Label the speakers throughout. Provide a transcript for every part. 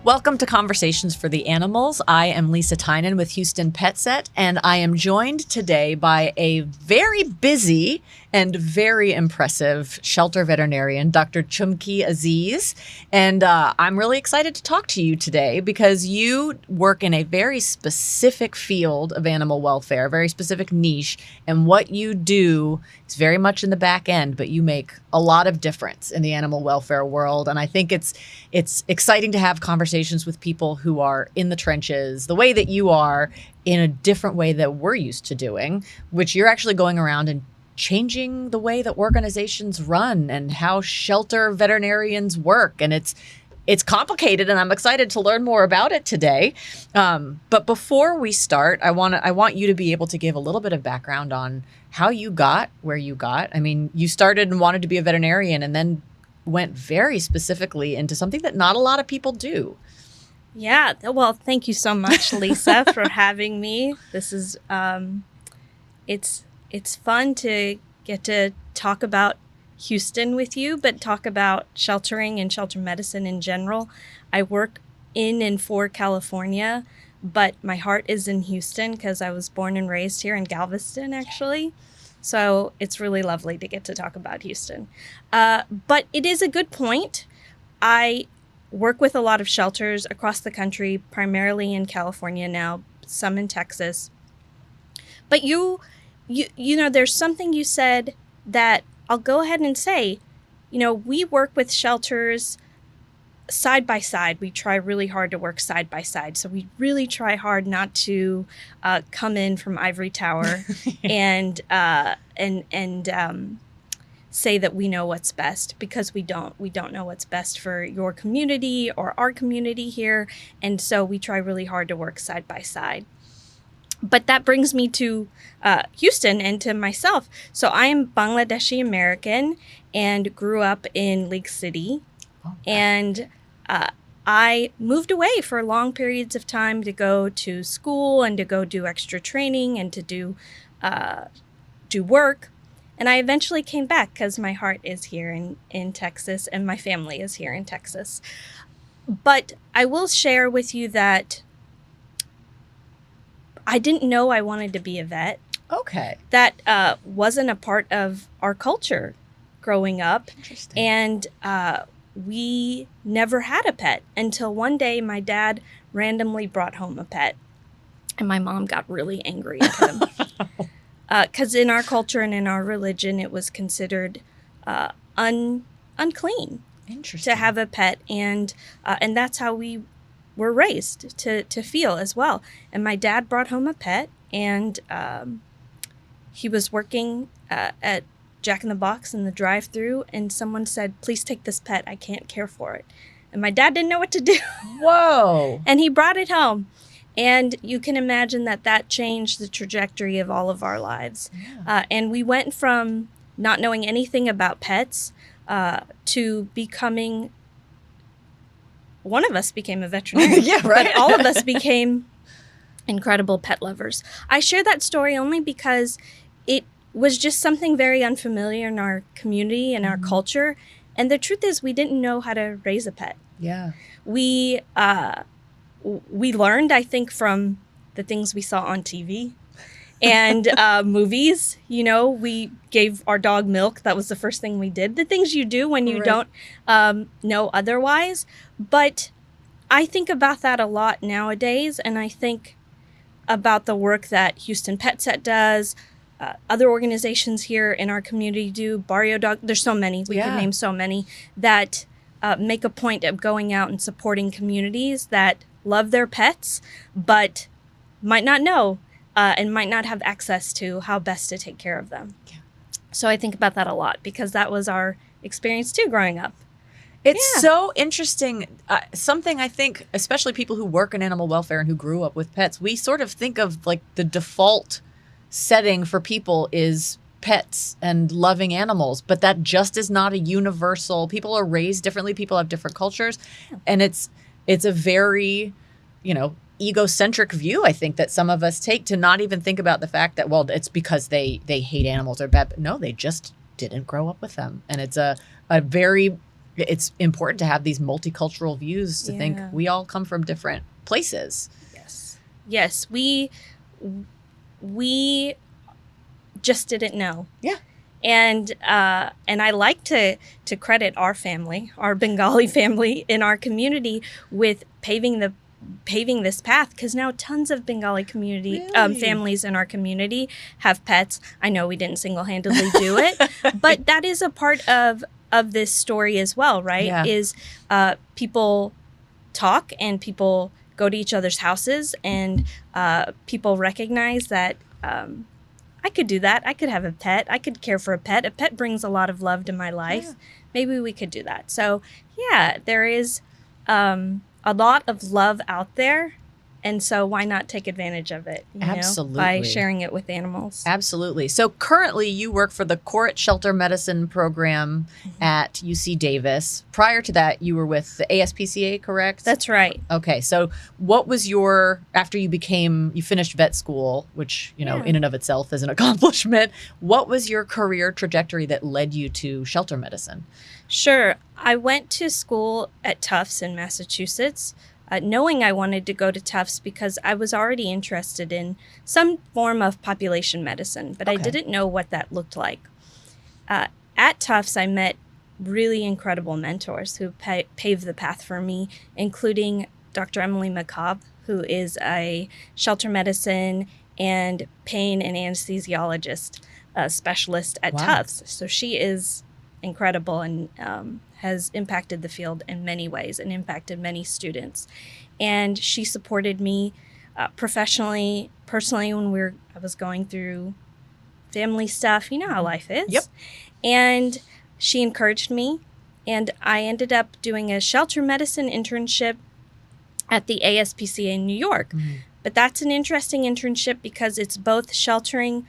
Speaker 1: Welcome to Conversations for the Animals. I am Lisa Tynan with Houston PetSet, and I am joined today by a very busy and very impressive shelter veterinarian, Dr. Chumkee Aziz. And I'm really excited to talk to you today because you work in a very specific field of animal welfare, a very specific niche, and what you do is very much in the back end, but you make a lot of difference in the animal welfare world. And I think it's exciting to have conversations with people who are in the trenches, the way that you are, in a different way that we're used to doing, which you're actually going around and changing the way that organizations run and how shelter veterinarians work. And it's complicated, and I'm excited to learn more about it today. But before we start, I want you to be able to give a little bit of background on how you got where you got. I mean, you started and wanted to be a veterinarian and then went very specifically into something that not a lot of people do.
Speaker 2: Yeah, well, thank you so much, Lisa, for having me. This is it's fun to get to talk about Houston with you, but talk about sheltering and shelter medicine in general. I work in and for California, but my heart is in Houston because I was born and raised here in Galveston, actually. So it's really lovely to get to talk about Houston. But it is a good point. I work with a lot of shelters across the country, primarily in California now, some in Texas. But you know, there's something you said that I'll go ahead and say. You know, we work with shelters side by side. We try really hard to work side by side. So we really try hard not to come in from ivory tower and say that we know what's best, because we don't. We don't know what's best for your community or our community here. And so we try really hard to work side by side. But that brings me to Houston and to myself. So I am Bangladeshi-American and grew up in Lake City. Okay. And I moved away for long periods of time to go to school and to go do extra training and to do work. And I eventually came back because my heart is here in Texas and my family is here in Texas. But I will share with you that I didn't know I wanted to be a vet.
Speaker 1: Okay.
Speaker 2: That wasn't a part of our culture growing up.
Speaker 1: Interesting.
Speaker 2: And we never had a pet until one day my dad randomly brought home a pet. And my mom got really angry at him. Because in our culture and in our religion, it was considered unclean to have a pet. And that's how we were raised to feel as well. And my dad brought home a pet, and he was working at Jack in the Box in the drive-thru, and someone said, "Please take this pet. I can't care for it." And my dad didn't know what to do.
Speaker 1: Whoa.
Speaker 2: And he brought it home. And you can imagine that changed the trajectory of all of our lives. Yeah. And we went from not knowing anything about pets to becoming... One of us became a veterinarian.
Speaker 1: Yeah, right.
Speaker 2: But all of us became incredible pet lovers. I share that story only because it was just something very unfamiliar in our community and our culture. And the truth is, we didn't know how to raise a pet.
Speaker 1: Yeah.
Speaker 2: We learned, I think, from the things we saw on TV and movies. You know, we gave our dog milk. That was the first thing we did. The things you do when you don't know otherwise. But I think about that a lot nowadays, and I think about the work that Houston PetSet does, other organizations here in our community do, Barrio Dog. There's so many. We could name so many that make a point of going out and supporting communities that love their pets, but might not know and might not have access to how best to take care of them. Yeah. So I think about that a lot because that was our experience too growing up.
Speaker 1: It's so interesting. Something I think, especially people who work in animal welfare and who grew up with pets, we sort of think of like the default setting for people is pets and loving animals, but that just is not a universal. People are raised differently. People have different cultures. And it's a very, egocentric view, I think, that some of us take to not even think about the fact that, well, it's because they hate animals or bad. But no, they just didn't grow up with them. And it's a very it's important to have these multicultural views to think
Speaker 2: Yeah.
Speaker 1: we all come from different places.
Speaker 2: Yes, we just didn't know.
Speaker 1: Yeah.
Speaker 2: And I like to credit our family, our Bengali family in our community, with paving this path, because now tons of Bengali community
Speaker 1: Really?
Speaker 2: families in our community have pets. I know we didn't single-handedly do it, but that is a part of this story as well, right?
Speaker 1: Yeah.
Speaker 2: Is people talk and people go to each other's houses, and people recognize that I could do that. I could have a pet. I could care for a pet. A pet brings a lot of love to my life.
Speaker 1: Yeah.
Speaker 2: Maybe we could do that. So, yeah, there is a lot of love out there. And so why not take advantage of it,
Speaker 1: Absolutely.
Speaker 2: by sharing it with animals?
Speaker 1: Absolutely. So currently you work for the Koret Shelter Medicine Program at UC Davis. Prior to that, you were with the ASPCA, correct?
Speaker 2: That's right.
Speaker 1: Okay. So what was after you finished vet school, which, in and of itself is an accomplishment, what was your career trajectory that led you to shelter medicine?
Speaker 2: Sure. I went to school at Tufts in Massachusetts, knowing I wanted to go to Tufts because I was already interested in some form of population medicine, but I
Speaker 1: Okay.
Speaker 2: didn't know what that looked like. At Tufts, I met really incredible mentors who paved the path for me, including Dr. Emily McCobb, who is a shelter medicine and pain and anesthesiologist specialist at
Speaker 1: Wow.
Speaker 2: Tufts. So she is incredible and has impacted the field in many ways and impacted many students. And she supported me professionally, personally, when I was going through family stuff. You know how life is.
Speaker 1: Yep.
Speaker 2: And she encouraged me, and I ended up doing a shelter medicine internship at the ASPCA in New York.
Speaker 1: Mm-hmm.
Speaker 2: But that's an interesting internship because it's both sheltering,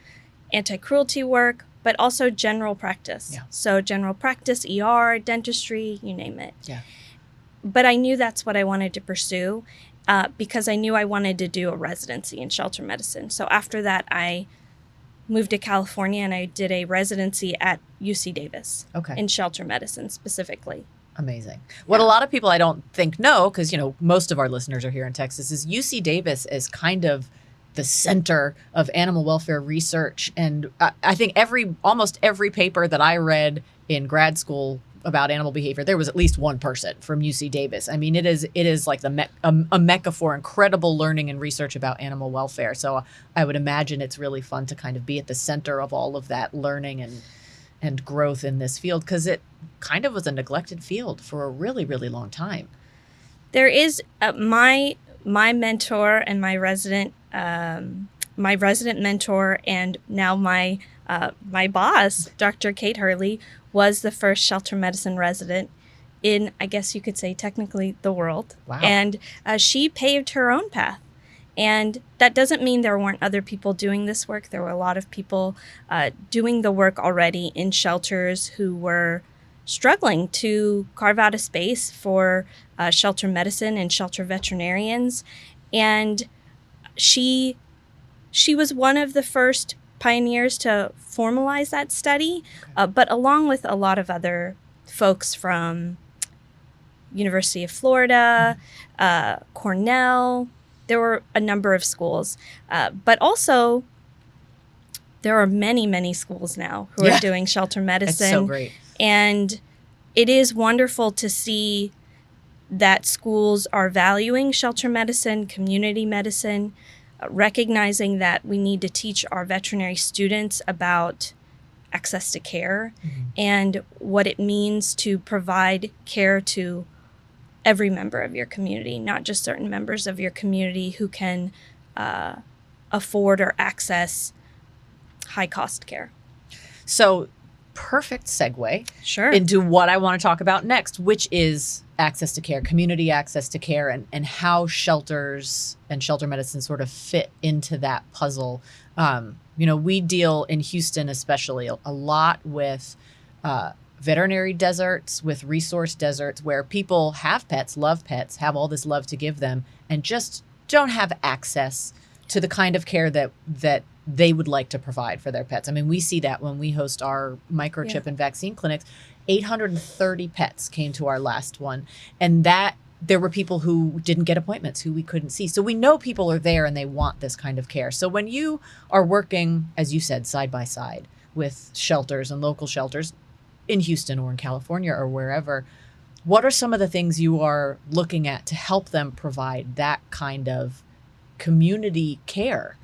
Speaker 2: anti-cruelty work, but also general practice.
Speaker 1: Yeah.
Speaker 2: So general practice, ER, dentistry, you name it.
Speaker 1: Yeah.
Speaker 2: But I knew that's what I wanted to pursue because I knew I wanted to do a residency in shelter medicine. So after that, I moved to California and I did a residency at UC Davis
Speaker 1: Okay.
Speaker 2: in shelter medicine specifically.
Speaker 1: Amazing. What a lot of people I don't think know, because, most of our listeners are here in Texas, is UC Davis is kind of the center of animal welfare research. And I think almost every paper that I read in grad school about animal behavior, there was at least one person from UC Davis. I mean, it is like a mecca for incredible learning and research about animal welfare. So I would imagine it's really fun to kind of be at the center of all of that learning and growth in this field, because it kind of was a neglected field for a really, really long time.
Speaker 2: There is my mentor and my resident mentor, and now my boss, Dr. Kate Hurley, was the first shelter medicine resident in, I guess you could say, technically the world.
Speaker 1: Wow.
Speaker 2: And she paved her own path. And that doesn't mean there weren't other people doing this work. There were a lot of people doing the work already in shelters who were struggling to carve out a space for shelter medicine and shelter veterinarians. And she was one of the first pioneers to formalize that study, but along with a lot of other folks from University of Florida, Cornell. There were a number of schools, but also there are many, many schools now who are doing shelter medicine.
Speaker 1: It's so great.
Speaker 2: And it is wonderful to see that schools are valuing shelter medicine, community medicine, recognizing that we need to teach our veterinary students about access to care and what it means to provide care to every member of your community, not just certain members of your community who can afford or access high-cost care.
Speaker 1: So, perfect segue
Speaker 2: Sure.
Speaker 1: into what I want to talk about next, which is access to care, community access to care, and how shelters and shelter medicine sort of fit into that puzzle. We deal in Houston especially a lot with veterinary deserts, with resource deserts, where people have pets, love pets, have all this love to give them, and just don't have access to the kind of care that they would like to provide for their pets. I mean, we see that when we host our microchip and vaccine clinics. 830 pets came to our last one, and that there were people who didn't get appointments, who we couldn't see. So we know people are there and they want this kind of care. So when you are working, as you said, side by side with shelters and local shelters in Houston or in California or wherever, what are some of the things you are looking at to help them provide that kind of community care?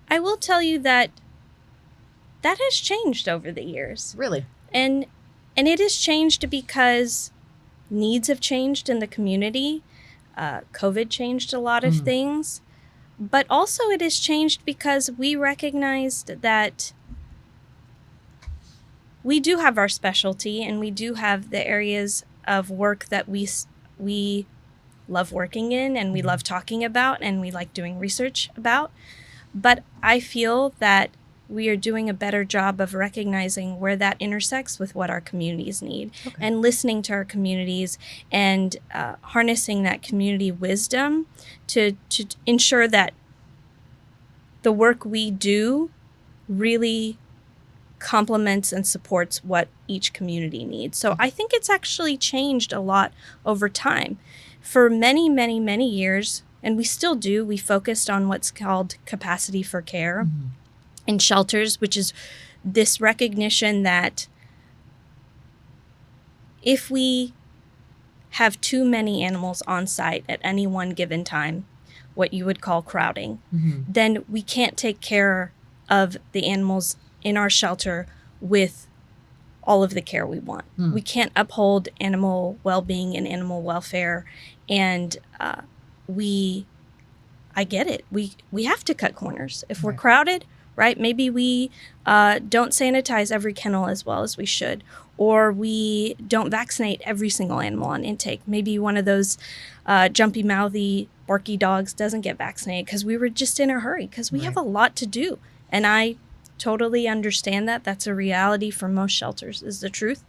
Speaker 2: I will tell you that has changed over the years.
Speaker 1: Really?
Speaker 2: And it has changed because needs have changed in the community. COVID changed a lot of things. But also it has changed because we recognized that we do have our specialty and we do have the areas of work that we love working in and we love talking about and we like doing research about. But I feel that we are doing a better job of recognizing where that intersects with what our communities need and listening to our communities and harnessing that community wisdom to ensure that the work we do really complements and supports what each community needs. So I think it's actually changed a lot over time. For many, many, many years, and we still do, we focused on what's called capacity for care in shelters, which is this recognition that if we have too many animals on site at any one given time, what you would call crowding, then we can't take care of the animals in our shelter with all of the care we want. We can't uphold animal well-being and animal welfare. And I get it. We have to cut corners. If we're crowded, right? Maybe we don't sanitize every kennel as well as we should, or we don't vaccinate every single animal on intake. Maybe one of those jumpy, mouthy, barky dogs doesn't get vaccinated because we were just in a hurry because we have a lot to do. And I totally understand that. That's a reality for most shelters, is the truth.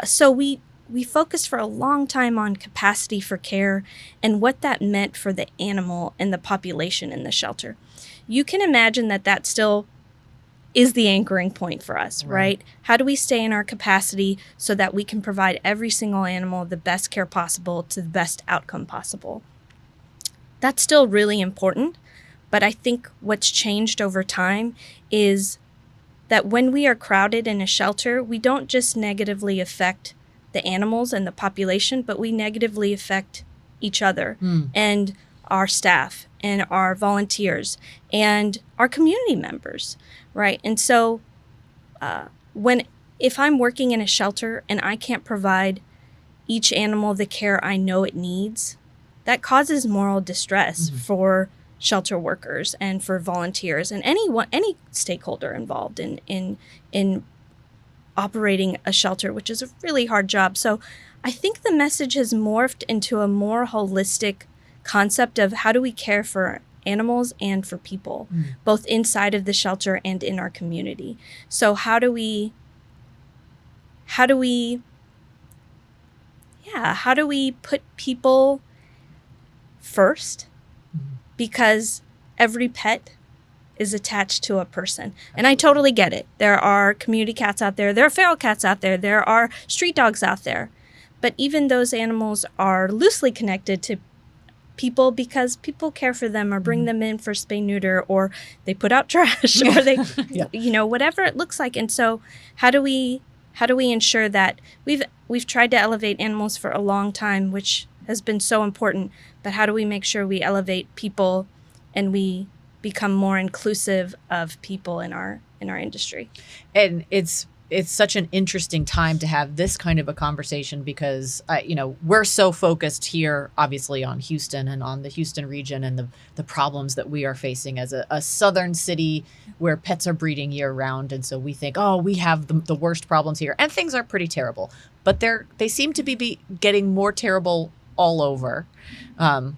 Speaker 2: So we focused for a long time on capacity for care and what that meant for the animal and the population in the shelter. You can imagine that still is the anchoring point for us, right? How do we stay in our capacity so that we can provide every single animal the best care possible to the best outcome possible? That's still really important, but I think what's changed over time is that when we are crowded in a shelter, we don't just negatively affect the animals and the population, but we negatively affect each other and our staff and our volunteers and our community members, right? And so if I'm working in a shelter and I can't provide each animal the care I know it needs, that causes moral distress for shelter workers and for volunteers and any stakeholder involved in operating a shelter, which is a really hard job. So I think the message has morphed into a more holistic concept of how do we care for animals and for people, both inside of the shelter and in our community. So how do we put people first? Because every pet is attached to a person. And I totally get it. There are community cats out there. There are feral cats out there. There are street dogs out there. But even those animals are loosely connected to people because people care for them or bring them in for spay neuter, or they put out trash, or they, whatever it looks like. And so how do we ensure that we've tried to elevate animals for a long time, which has been so important, but how do we make sure we elevate people and we become more inclusive of people in our industry? And
Speaker 1: it's such an interesting time to have this kind of a conversation because, we're so focused here, obviously, on Houston and on the Houston region and the problems that we are facing as a southern city where pets are breeding year round. And so we think, we have the worst problems here. And things are pretty terrible. But they seem to be getting more terrible all over.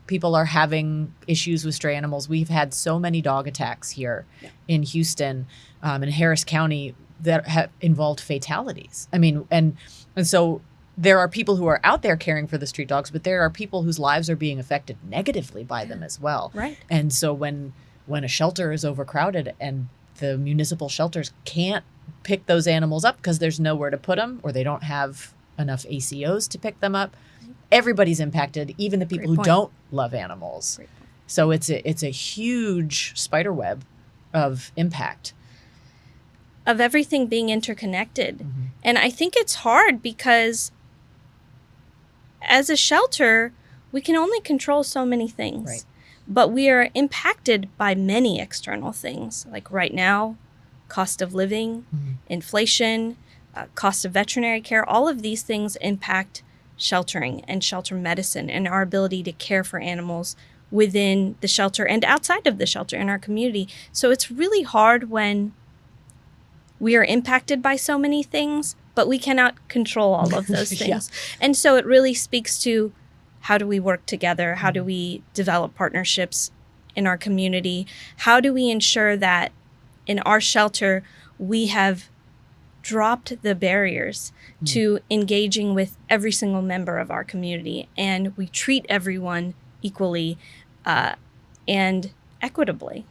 Speaker 1: People are having issues with stray animals. We've had so many dog attacks here in Houston, in Harris County, that have involved fatalities. I mean, and so there are people who are out there caring for the street dogs, but there are people whose lives are being affected negatively by them as well.
Speaker 2: Right.
Speaker 1: And so when when a shelter is overcrowded and the municipal shelters can't pick those animals up because there's nowhere to put them, or they don't have enough ACOs to pick them up, everybody's impacted, even the people who don't love animals. So it's a huge spider web of impact.
Speaker 2: Of everything being interconnected. And I think it's hard because as a shelter, we can only control so many things.
Speaker 1: Right.
Speaker 2: But we are impacted by many external things, like right now, cost of living, inflation, cost of veterinary care. All of these things impact sheltering and shelter medicine and our ability to care for animals within the shelter and outside of the shelter in our community. So it's really hard when we are impacted by so many things, but we cannot control all of those things. And so it really speaks to, how do we work together? How do we develop partnerships in our community? How do we ensure that in our shelter, we have dropped the barriers to engaging with every single member of our community, and we treat everyone equally and equitably.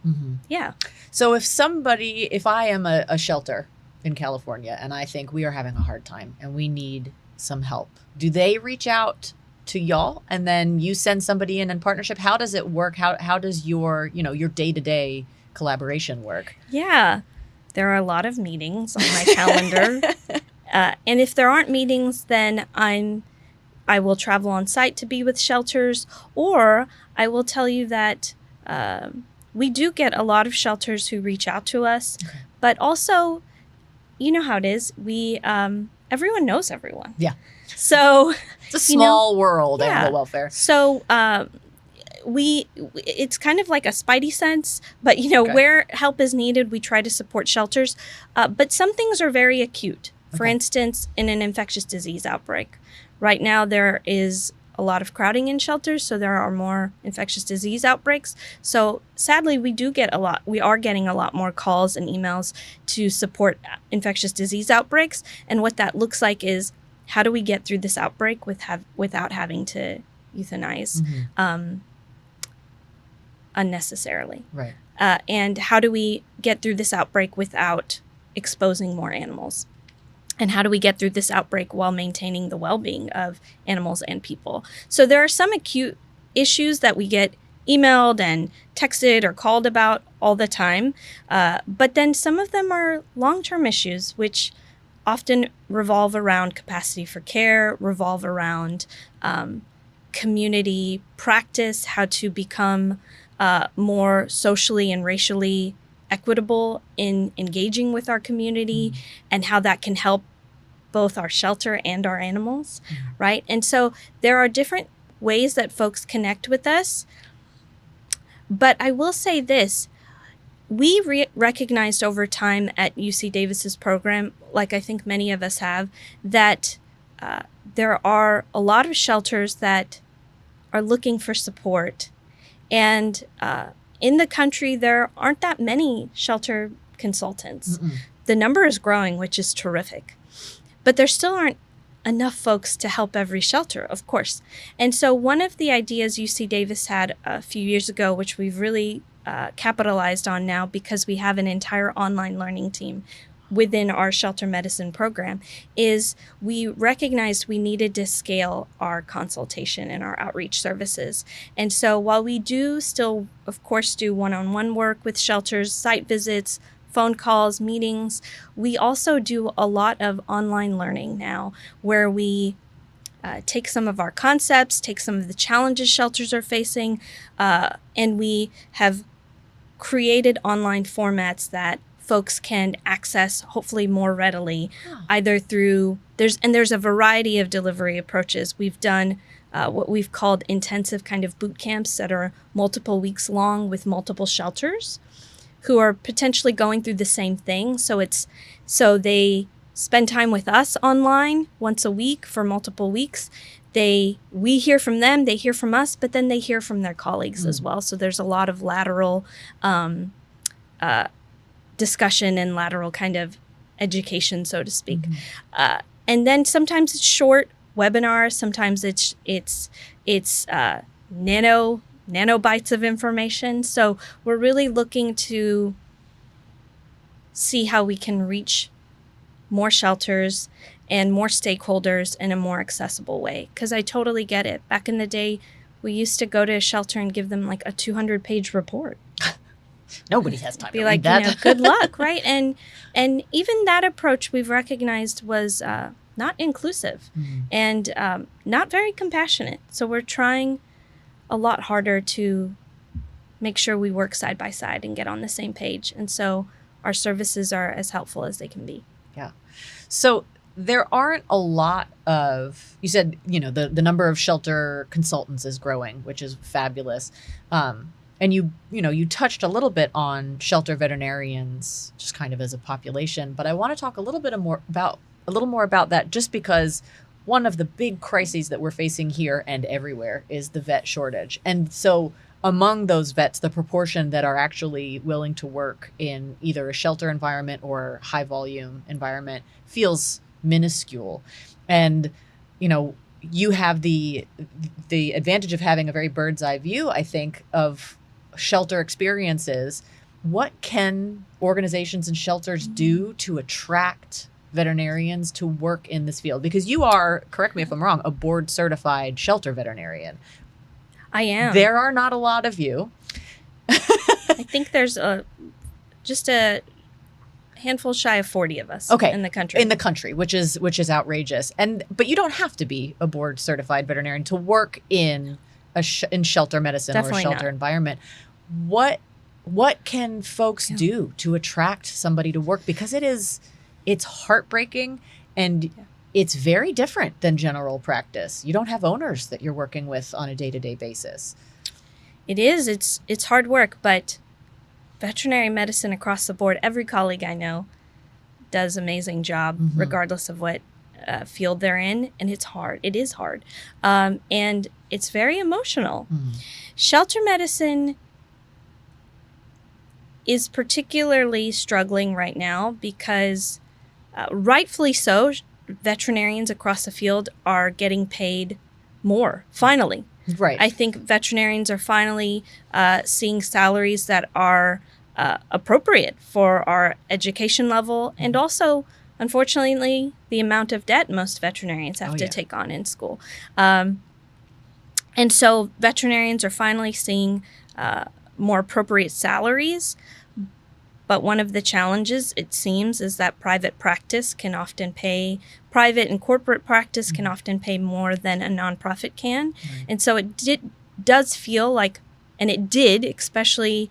Speaker 2: Yeah.
Speaker 1: So if I am a shelter in California and I think we are having a hard time and we need some help, do they reach out to y'all and then you send somebody in partnership? How does it work? How does your day-to-day collaboration work?
Speaker 2: Yeah. There are a lot of meetings on my calendar. And if there aren't meetings, then I will travel on site to be with shelters, or I will tell you that we do get a lot of shelters who reach out to us, but also, you know how it is. Everyone knows everyone.
Speaker 1: Yeah.
Speaker 2: So
Speaker 1: it's a small world, animal welfare.
Speaker 2: So it's kind of like a spidey sense, but where help is needed, we try to support shelters. But some things are very acute. For instance, in an infectious disease outbreak. Right now, there is a lot of crowding in shelters, so there are more infectious disease outbreaks. So sadly, we are getting a lot more calls and emails to support infectious disease outbreaks. And what that looks like is, how do we get through this outbreak without having to euthanize unnecessarily?
Speaker 1: Right.
Speaker 2: And how do we get through this outbreak without exposing more animals? And how do we get through this outbreak while maintaining the well-being of animals and people? So there are some acute issues that we get emailed and texted or called about all the time. But then some of them are long-term issues, which often revolve around capacity for care, revolve around community practice, how to become more socially and racially equitable in engaging with our community, and how that can help both our shelter and our animals, right? And so there are different ways that folks connect with us. But I will say this, we recognized over time at UC Davis's program, like I think many of us have, that there are a lot of shelters that are looking for support. And in the country, there aren't that many shelter consultants. The number is growing, which is terrific. But there still aren't enough folks to help every shelter, of course. And so one of the ideas UC Davis had a few years ago, which we've really capitalized on now because we have an entire online learning team within our shelter medicine program, is we recognized we needed to scale our consultation and our outreach services. And so while we do still, of course, do one-on-one work with shelters, site visits, phone calls, meetings, we also do a lot of online learning now, where we take some of our concepts, take some of the challenges shelters are facing, and we have created online formats that folks can access hopefully more readily, either through, there's a variety of delivery approaches. We've done what we've called intensive kind of boot camps that are multiple weeks long with multiple shelters who are potentially going through the same thing. So they spend time with us online once a week for multiple weeks. We hear from them, they hear from us, but then they hear from their colleagues as well. So there's a lot of lateral discussion and lateral kind of education, so to speak. And then sometimes it's short webinars, sometimes it's nano nanobytes of information. So we're really looking to see how we can reach more shelters and more stakeholders in a more accessible way. Because I totally get it. Back in the day, we used to go to a shelter and give them like a 200-page report.
Speaker 1: Nobody has time
Speaker 2: Be
Speaker 1: to
Speaker 2: like,
Speaker 1: read that.
Speaker 2: you know, good luck, right? And even that approach we've recognized was not inclusive and not very compassionate. So we're trying a lot harder to make sure we work side by side and get on the same page. And so our services are as helpful as they can be.
Speaker 1: Yeah. So there aren't a lot of, you said, you know, the number of shelter consultants is growing, which is fabulous. And you touched a little bit on shelter veterinarians just kind of as a population, but I want to talk a little more about that, just because one of the big crises that we're facing here and everywhere is the vet shortage. And so among those vets, the proportion that are actually willing to work in either a shelter environment or high volume environment feels minuscule. And, you know, you have the advantage of having a very bird's eye view, I think, of shelter experiences. What can organizations and shelters do to attract veterinarians to work in this field? Because you are, correct me if I'm wrong, a board certified shelter veterinarian.
Speaker 2: I am.
Speaker 1: There are not a lot of you.
Speaker 2: I think there's just a handful shy of 40 of us in the country.
Speaker 1: In the country, which is outrageous. But you don't have to be a board certified veterinarian to work in in shelter medicine
Speaker 2: Definitely
Speaker 1: or a shelter
Speaker 2: not.
Speaker 1: environment. What can folks do to attract somebody to work? Because it's heartbreaking and it's very different than general practice. You don't have owners that you're working with on a day-to-day basis.
Speaker 2: It is. It's hard work, but veterinary medicine across the board, every colleague I know does an amazing job, regardless of what field they're in, and it's hard. It is hard. And it's very emotional. Shelter medicine is particularly struggling right now because, rightfully so, veterinarians across the field are getting paid more, finally.
Speaker 1: Right.
Speaker 2: I think veterinarians are finally seeing salaries that are appropriate for our education level and also, unfortunately, the amount of debt most veterinarians have to take on in school. And so veterinarians are finally seeing more appropriate salaries. But one of the challenges, it seems, is that private and corporate practice can often pay more than a nonprofit can. And so it does feel like, and it did, especially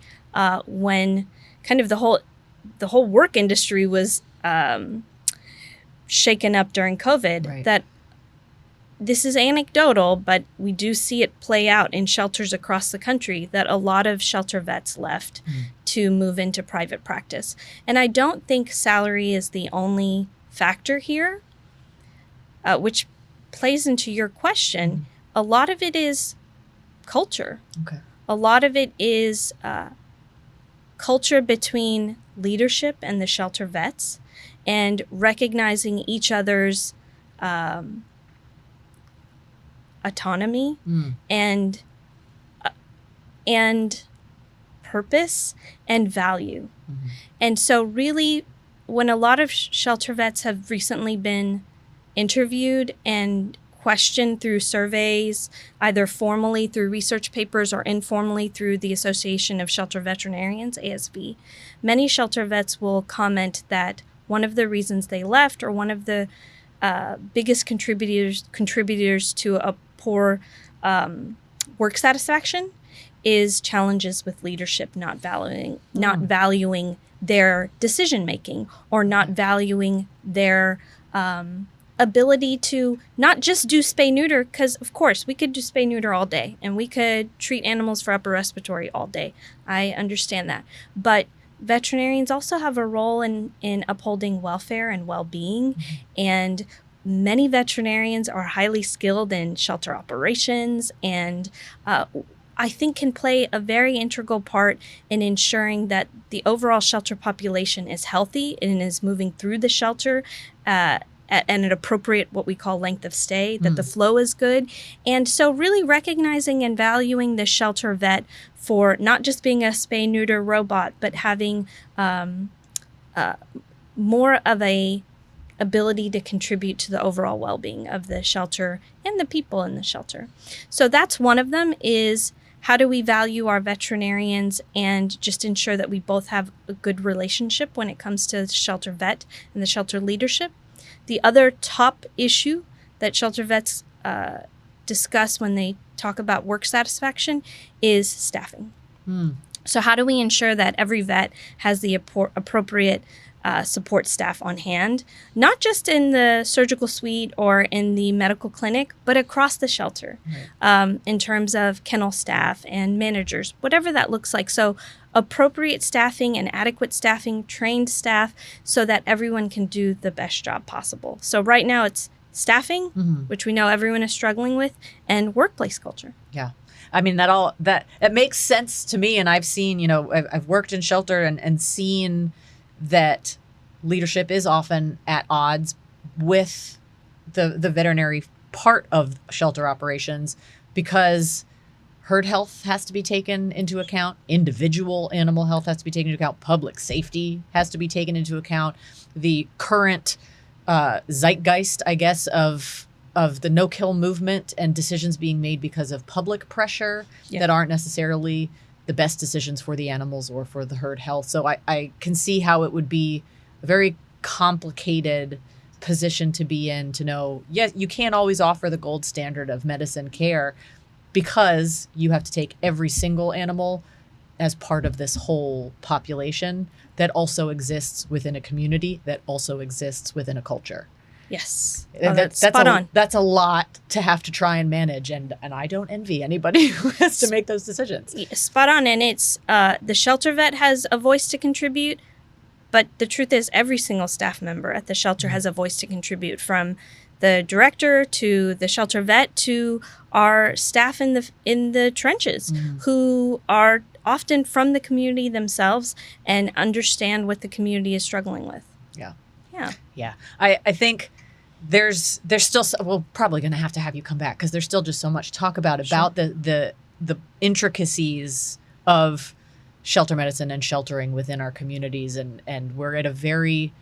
Speaker 2: when kind of the whole work industry was shaken up during COVID, that this is anecdotal, but we do see it play out in shelters across the country that a lot of shelter vets left to move into private practice. And I don't think salary is the only factor here, which plays into your question. A lot of it is culture. A lot of it is culture between leadership and the shelter vets and recognizing each other's autonomy and purpose and value. And so really, when a lot of shelter vets have recently been interviewed and questioned through surveys, either formally through research papers or informally through the Association of Shelter Veterinarians, ASV, many shelter vets will comment that one of the reasons they left, or one of the biggest contributors to a poor work satisfaction, is challenges with leadership not valuing their decision making, or not valuing their ability to not just do spay-neuter, because of course we could do spay-neuter all day and we could treat animals for upper respiratory all day. I understand that. But veterinarians also have a role in upholding welfare and well-being, and many veterinarians are highly skilled in shelter operations and I think can play a very integral part in ensuring that the overall shelter population is healthy and is moving through the shelter at an appropriate, what we call length of stay, that the flow is good. And so really recognizing and valuing the shelter vet for not just being a spay-neuter robot, but having more of a ability to contribute to the overall well-being of the shelter and the people in the shelter. So that's one of them, is how do we value our veterinarians and just ensure that we both have a good relationship when it comes to the shelter vet and the shelter leadership. The other top issue that shelter vets discuss when they talk about work satisfaction is staffing. So how do we ensure that every vet has the appropriate support staff on hand, not just in the surgical suite or in the medical clinic, but across the shelter, in terms of kennel staff and managers, whatever that looks like. So appropriate staffing and adequate staffing, trained staff, so that everyone can do the best job possible. So right now it's staffing, which we know everyone is struggling with, and workplace culture.
Speaker 1: Yeah. I mean, that makes sense to me. And I've seen, I've worked in shelter and seen that leadership is often at odds with the veterinary part of shelter operations, because herd health has to be taken into account, individual animal health has to be taken into account, public safety has to be taken into account, the current zeitgeist, I guess, of the no-kill movement and decisions being made because of public pressure that aren't necessarily the best decisions for the animals or for the herd health. So I can see how it would be a very complicated position to be in, to know, yes, you can't always offer the gold standard of medicine care, because you have to take every single animal as part of this whole population that also exists within a community, that also exists within a culture.
Speaker 2: Yes.
Speaker 1: That's
Speaker 2: spot on.
Speaker 1: That's a lot to have to try and manage. And I don't envy anybody who has to make those decisions.
Speaker 2: Spot on. And it's the shelter vet has a voice to contribute. But the truth is, every single staff member at the shelter has a voice to contribute, from the director to the shelter vet to our staff in the trenches, who are often from the community themselves and understand what the community is struggling with. Yeah.
Speaker 1: I think there's still, we're probably going to have you come back, because there's still just so much to talk about the intricacies of shelter medicine and sheltering within our communities. And we're at a very,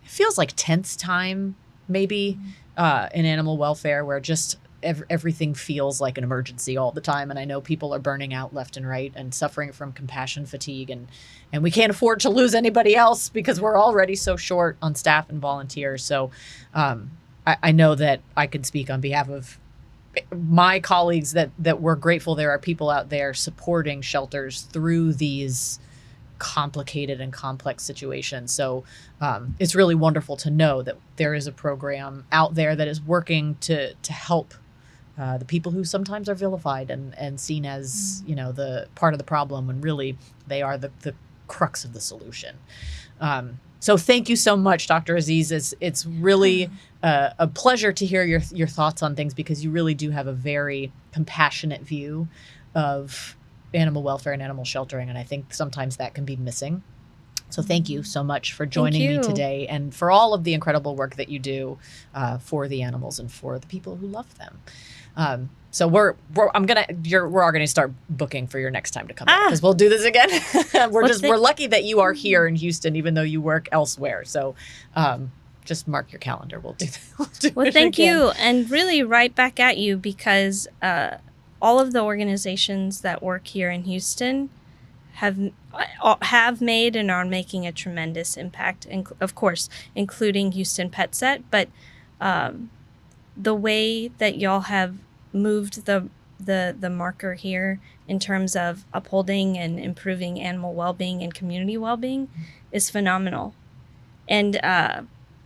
Speaker 1: it feels like tense time, maybe, in animal welfare, where just everything feels like an emergency all the time. And I know people are burning out left and right and suffering from compassion fatigue. And we can't afford to lose anybody else, because we're already so short on staff and volunteers. So I know that I can speak on behalf of my colleagues that we're grateful there are people out there supporting shelters through these complicated and complex situations. So it's really wonderful to know that there is a program out there that is working to help the people who sometimes are vilified and seen as, the part of the problem, when really they are the crux of the solution. So thank you so much, Dr. Aziz. It's really a pleasure to hear your thoughts on things, because you really do have a very compassionate view of animal welfare and animal sheltering. And I think sometimes that can be missing. So thank you so much for joining me today, and for all of the incredible work that you do for the animals and for the people who love them. So we're all going to start booking for your next time to come back, because we'll do this again. We're lucky that you are here in Houston, even though you work elsewhere. So just mark your calendar. We'll do
Speaker 2: Well,
Speaker 1: it
Speaker 2: thank
Speaker 1: again.
Speaker 2: you, and really right back at you, because all of the organizations that work here in Houston have made and are making a tremendous impact, and of course, including Houston PetSet. But the way that y'all have moved the marker here in terms of upholding and improving animal well-being and community well-being is phenomenal. And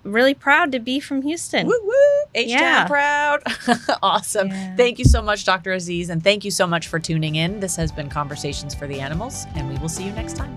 Speaker 2: really proud to be from Houston.
Speaker 1: Woo woo! H-Town proud. Awesome.
Speaker 2: Yeah.
Speaker 1: Thank you so much, Dr. Aziz, and thank you so much for tuning in. This has been Conversations for the Animals, and we will see you next time.